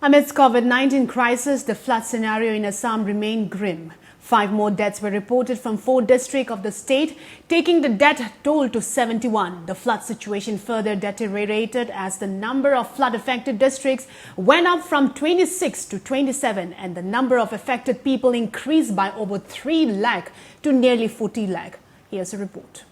Amidst COVID-19 crisis, the flood scenario in Assam remained grim. 5 more deaths were reported from 4 districts of the state, taking the death toll to 71. The flood situation further deteriorated as the number of flood-affected districts went up from 26 to 27 and the number of affected people increased by over 3 lakh to nearly 40 lakh. Here's a report.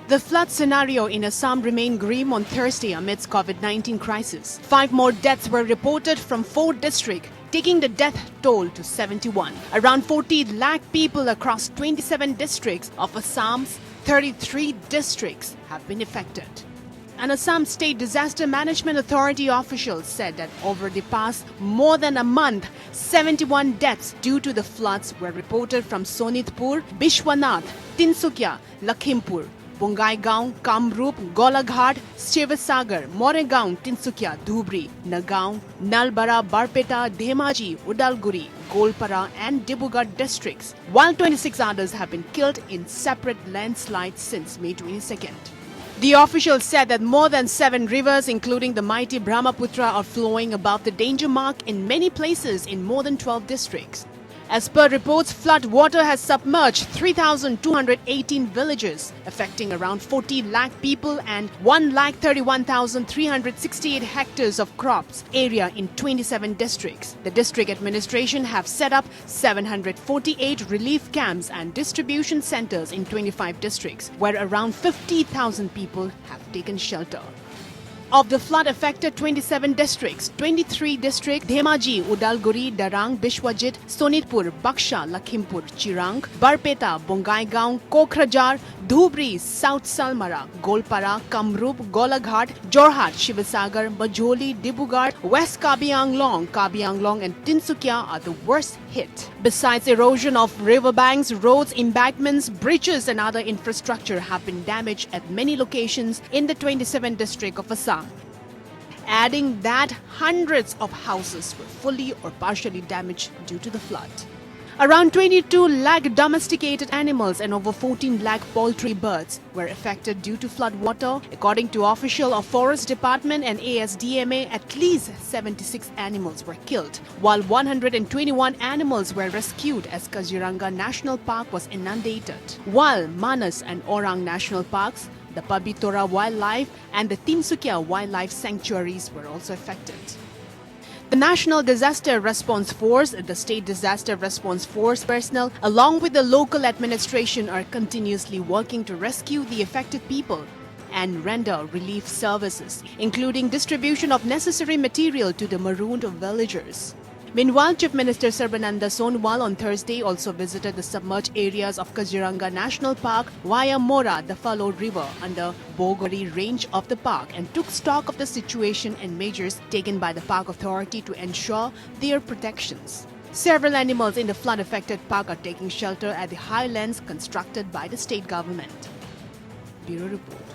The flood scenario in Assam remained grim on Thursday amidst COVID-19 crisis. 5 more deaths were reported from 4 districts, taking the death toll to 71. Around 40 lakh people across 27 districts of Assam's 33 districts have been affected. An Assam State Disaster Management Authority official said that over the past more than a month, 71 deaths due to the floods were reported from Sonitpur, Bishwanath, Tinsukia, Lakhimpur, Bongaigaon, Kamrup, Golaghat, Shivasagar, Moregaon, Tinsukia, Dhubri, Nagaon, Nalbara, Barpeta, Dhemaji, Udalguri, Golpara and Dibrugarh districts, while 26 others have been killed in separate landslides since May 22nd. The official said that more than 7 rivers, including the mighty Brahmaputra, are flowing above the danger mark in many places in more than 12 districts. As per reports, flood water has submerged 3,218 villages, affecting around 40 lakh people and 1,31,368 hectares of crops area in 27 districts. The district administration have set up 748 relief camps and distribution centers in 25 districts, where around 50,000 people have taken shelter. Of the flood-affected 27 districts, 23 districts Dhemaji, Udalguri, Darang, Bishwajit, Sonitpur, Baksha, Lakhimpur, Chirang, Barpeta, Bongaigaon, Kokrajhar, Dhubri, South Salmara, Golpara, Kamrup, Golaghat, Jorhat, Shivasagar, Majoli, Dibrugarh, West Kabi Anglong and Tinsukia are the worst hit. Besides erosion of riverbanks, roads, embankments, bridges and other infrastructure have been damaged at many locations in the 27 districts of Assam. Adding that hundreds of houses were fully or partially damaged due to the flood. Around 22 lakh domesticated animals and over 14 lakh poultry birds were affected due to flood water. According to officials of Forest Department and ASDMA, at least 76 animals were killed, while 121 animals were rescued as Kaziranga National Park was inundated, while Manas and Orang National Parks, the Pabitora Wildlife and the Tinsukia Wildlife Sanctuaries were also affected. The National Disaster Response Force, the State Disaster Response Force personnel, along with the local administration, are continuously working to rescue the affected people and render relief services, including distribution of necessary material to the marooned villagers. Meanwhile, Chief Minister Sarbananda Sonowal on Thursday also visited the submerged areas of Kaziranga National Park via Mora, the Falod River, under Bogori range of the park, and took stock of the situation and measures taken by the park authority to ensure their protections. Several animals in the flood-affected park are taking shelter at the highlands constructed by the state government. Bureau Report.